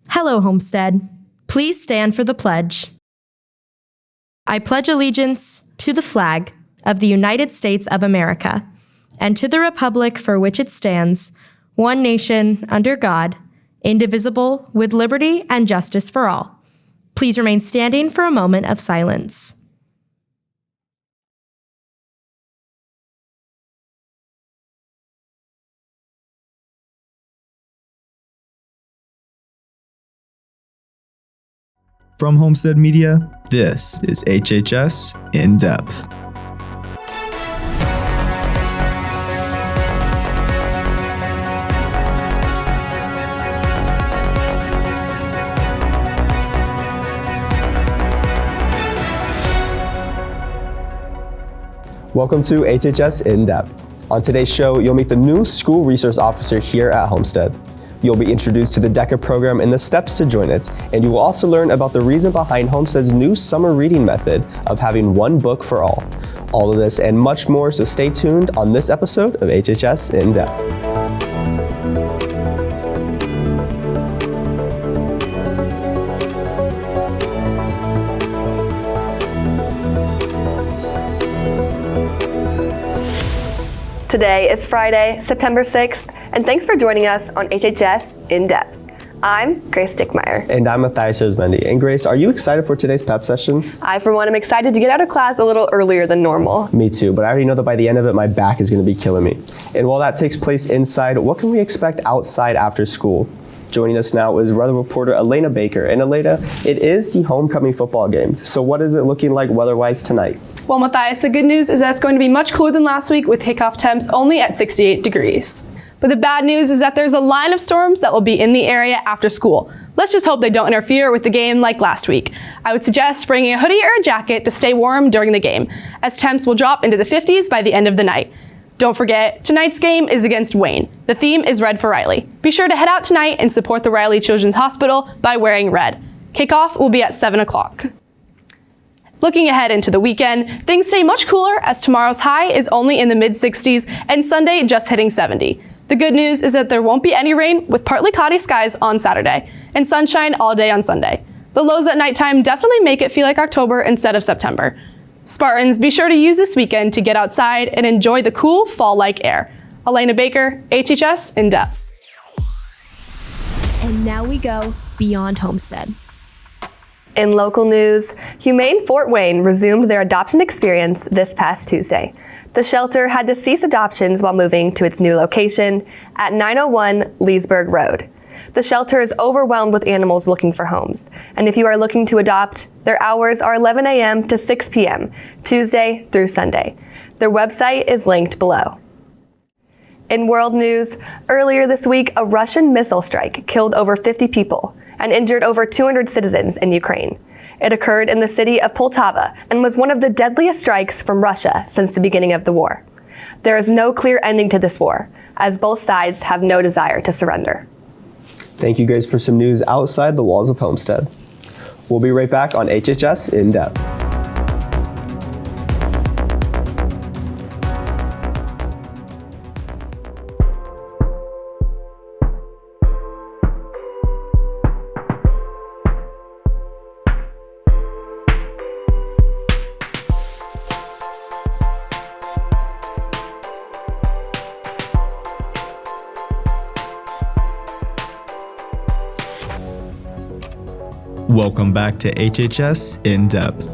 Hello, Homestead. Please stand for the pledge. I pledge allegiance to the flag of the United States of America and to the republic for which it stands, one nation, under God, indivisible, with liberty and justice for all. Please remain standing for a moment of silence. From Homestead Media, this is HHS In Depth. Welcome to HHS In Depth. On today's show, you'll meet the new school resource officer here at Homestead. You'll be introduced to the DECA program and the steps to join it, and you will also learn about the reason behind Homestead's new summer reading method of having one book for all. All of this and much more, so stay tuned on this episode of HHS In Depth. Today is Friday, September 6th, and thanks for joining us on HHS In Depth. I'm Grace Dickmeyer. And I'm Matthias Osmendi. And Grace, are you excited for today's pep session? I, for one, am excited to get out of class a little earlier than normal. Me too, but I already know that by the end of it, my back is going to be killing me. And while that takes place inside, what can we expect outside after school? Joining us now is weather reporter Elena Baker. And Elena, it is the homecoming football game. So what is it looking like weather-wise tonight? Well, Matthias, the good news is that it's going to be much cooler than last week with kickoff temps only at 68 degrees. But the bad news is that there's a line of storms that will be in the area after school. Let's just hope they don't interfere with the game like last week. I would suggest bringing a hoodie or a jacket to stay warm during the game, as temps will drop into the 50s by the end of the night. Don't forget, tonight's game is against Wayne. The theme is Red for Riley. Be sure to head out tonight and support the Riley Children's Hospital by wearing red. Kickoff will be at 7 o'clock. Looking ahead into the weekend, things stay much cooler as tomorrow's high is only in the mid-60s and Sunday just hitting 70. The good news is that there won't be any rain with partly cloudy skies on Saturday and sunshine all day on Sunday. The lows at nighttime definitely make it feel like October instead of September. Spartans, be sure to use this weekend to get outside and enjoy the cool fall-like air. Elena Baker, HHS In Depth. And now we go beyond Homestead. In local news, Humane Fort Wayne resumed their adoption experience this past Tuesday. The shelter had to cease adoptions while moving to its new location at 901 Leesburg Road. The shelter is overwhelmed with animals looking for homes, and if you are looking to adopt, their hours are 11 a.m. to 6 p.m., Tuesday through Sunday. Their website is linked below. In world news, earlier this week, a Russian missile strike killed over 50 people and injured over 200 citizens in Ukraine. It occurred in the city of Poltava and was one of the deadliest strikes from Russia since the beginning of the war. There is no clear ending to this war, as both sides have no desire to surrender. Thank you, Grace, for some news outside the walls of Homestead. We'll be right back on HHS In Depth. Welcome back to HHS In Depth.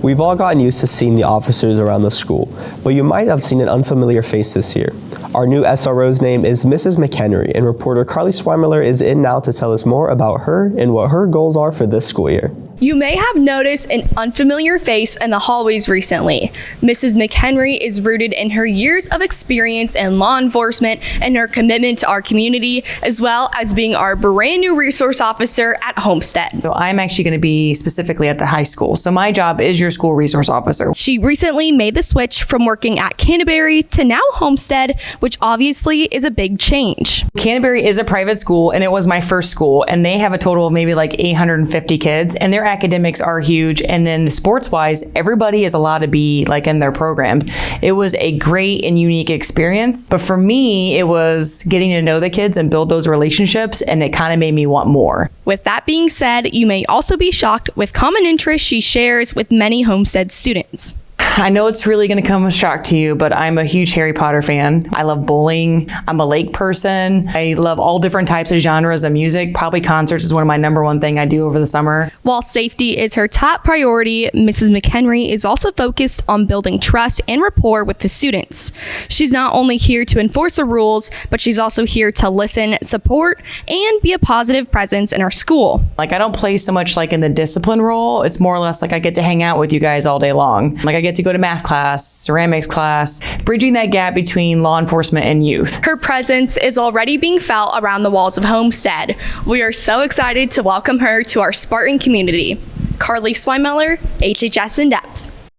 We've all gotten used to seeing the officers around the school, but you might have seen an unfamiliar face this year. Our new SRO's name is Mrs. McHenry, and reporter Carly Swimler is in now to tell us more about her and what her goals are for this school year. You may have noticed an unfamiliar face in the hallways recently. Mrs. McHenry is rooted in her years of experience in law enforcement and her commitment to our community, as well as being our brand new resource officer at Homestead. So I'm actually going to be specifically at the high school. So my job is your school resource officer. She recently made the switch from working at Canterbury to now Homestead, which obviously is a big change. Canterbury is a private school and it was my first school, and they have a total of maybe like 850 kids, and they're academics are huge. And then sports wise, everybody is allowed to be like in their program. It was a great and unique experience. But for me, it was getting to know the kids and build those relationships. And it kind of made me want more. With that being said, you may also be shocked with common interests she shares with many Homestead students. I know it's really going to come as a shock to you, but I'm a huge Harry Potter fan. I love bowling. I'm a lake person. I love all different types of genres of music. Probably concerts is one of my number one thing I do over the summer. While safety is her top priority, Mrs. McHenry is also focused on building trust and rapport with the students. She's not only here to enforce the rules, but she's also here to listen, support, and be a positive presence in our school. Like, I don't play so much like in the discipline role. It's more or less like I get to hang out with you guys all day long. Like, I get to go to math class, ceramics class, bridging that gap between law enforcement and youth. Her presence is already being felt around the walls of Homestead. We are so excited to welcome her to our Spartan community. Carly Swimiller, HHS In Depth.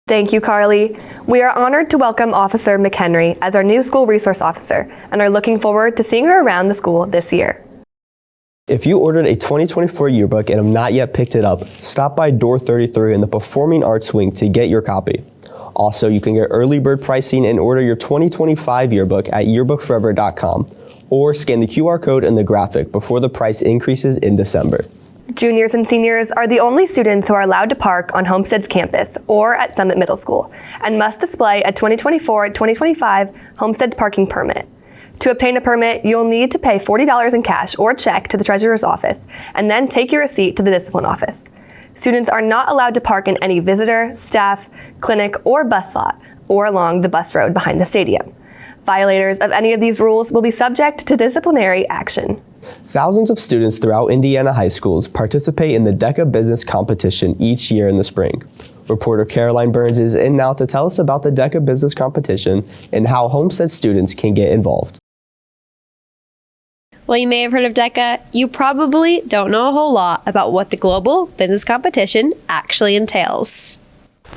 Thank you, Carly. We are honored to welcome Officer McHenry as our new school resource officer and are looking forward to seeing her around the school this year. If you ordered a 2024 yearbook and have not yet picked it up, stop by door 33 in the Performing Arts Wing to get your copy. Also, you can get early bird pricing and order your 2025 yearbook at yearbookforever.com or scan the QR code in the graphic before the price increases in December. Juniors and seniors are the only students who are allowed to park on Homestead's campus or at Summit Middle School and must display a 2024-2025 Homestead parking permit. To obtain a permit, you'll need to pay $40 in cash or check to the treasurer's office and then take your receipt to the discipline office. Students are not allowed to park in any visitor, staff, clinic, or bus lot or along the bus road behind the stadium. Violators of any of these rules will be subject to disciplinary action. Thousands of students throughout Indiana high schools participate in the DECA business competition each year in the spring. Reporter Caroline Burns is in now to tell us about the DECA business competition and how Homestead students can get involved. While you may have heard of DECA, you probably don't know a whole lot about what the global business competition actually entails.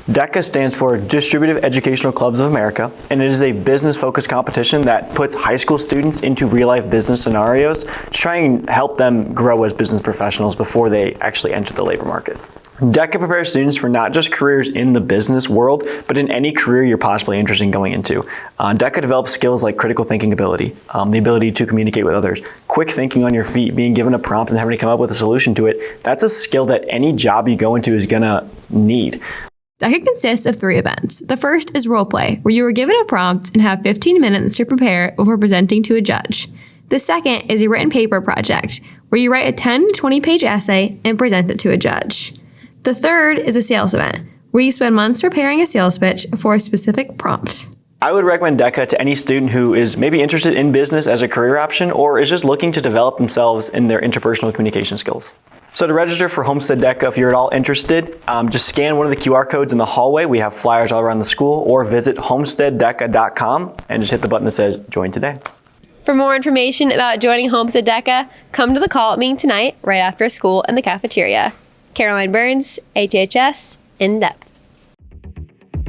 DECA stands for Distributive Educational Clubs of America, and it is a business-focused competition that puts high school students into real-life business scenarios to try and help them grow as business professionals before they actually enter the labor market. DECA prepares students for not just careers in the business world, but in any career you're possibly interested in going into. DECA develops skills like critical thinking ability, the ability to communicate with others, quick thinking on your feet, being given a prompt and having to come up with a solution to it. That's a skill that any job you go into is gonna need. DECA consists of 3 events. The first is role play, where you are given a prompt and have 15 minutes to prepare it before presenting to a judge. The second is a written paper project, where you write a 10 to 20 page essay and present it to a judge. The third is a sales event, where you spend months preparing a sales pitch for a specific prompt. I would recommend DECA to any student who is maybe interested in business as a career option or is just looking to develop themselves in their interpersonal communication skills. So to register for Homestead DECA, if you're at all interested, just scan one of the QR codes in the hallway. We have flyers all around the school, or visit homesteaddeca.com and just hit the button that says Join Today. For more information about joining Homestead DECA, come to the call-out meeting tonight right after school in the cafeteria. Caroline Burns, HHS In Depth.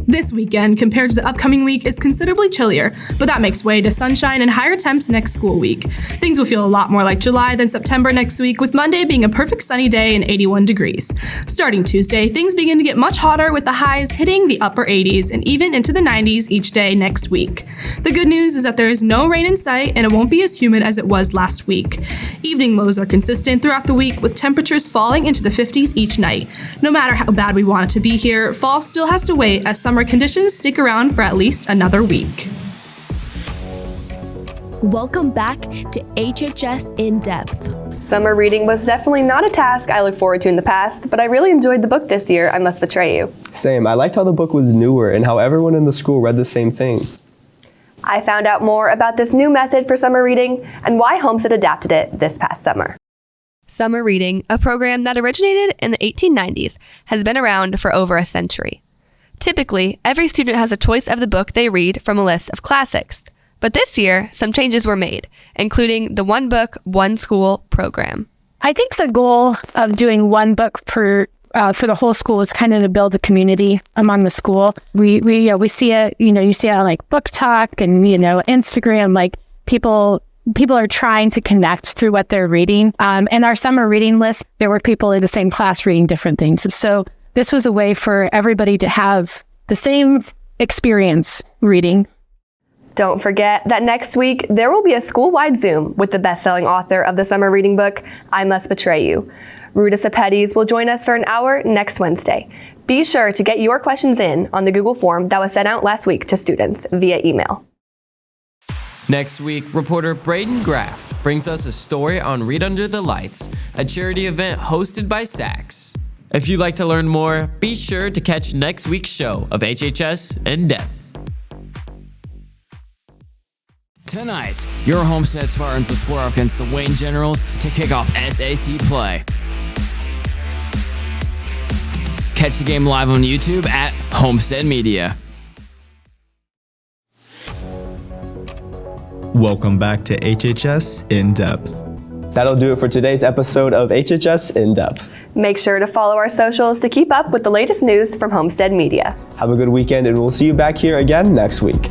This weekend, compared to the upcoming week, is considerably chillier, but that makes way to sunshine and higher temps next school week. Things will feel a lot more like July than September next week, with Monday being a perfect sunny day and 81 degrees. Starting Tuesday, things begin to get much hotter, with the highs hitting the upper 80s and even into the 90s each day next week. The good news is that there is no rain in sight and it won't be as humid as it was last week. Evening lows are consistent throughout the week, with temperatures falling into the 50s each night. No matter how bad we want it to be here, fall still has to wait as summer conditions stick around for at least another week. Welcome back to HHS In Depth. Summer reading was definitely not a task I looked forward to in the past, but I really enjoyed the book this year, I must betray you. Same, I liked how the book was newer and how everyone in the school read the same thing. I found out more about this new method for summer reading and why Homestead adapted it this past summer. Summer reading, a program that originated in the 1890s, has been around for over a century. Typically, every student has a choice of the book they read from a list of classics. But this year, some changes were made, including the One Book, One School program. I think the goal of doing one book per for the whole school is kind of to build a community among the school. We see it, you see it on like Book Talk and, Instagram, like people people are trying to connect through what they're reading. In our summer reading list, there were people in the same class reading different things. So this was a way for everybody to have the same experience reading. Don't forget that next week, there will be a school-wide Zoom with the best-selling author of the summer reading book, I Must Betray You. Ruta Cepedes will join us for an hour next Wednesday. Be sure to get your questions in on the Google form that was sent out last week to students via email. Next week, reporter Braden Graft brings us a story on Read Under the Lights, a charity event hosted by Saks. If you'd like to learn more, be sure to catch next week's show of HHS In Depth. Tonight, your Homestead Spartans will square off against the Wayne Generals to kick off SAC play. Catch the game live on YouTube at Homestead Media. Welcome back to HHS In Depth. That'll do it for today's episode of HHS In Depth. Make sure to follow our socials to keep up with the latest news from Homestead Media. Have a good weekend, and we'll see you back here again next week.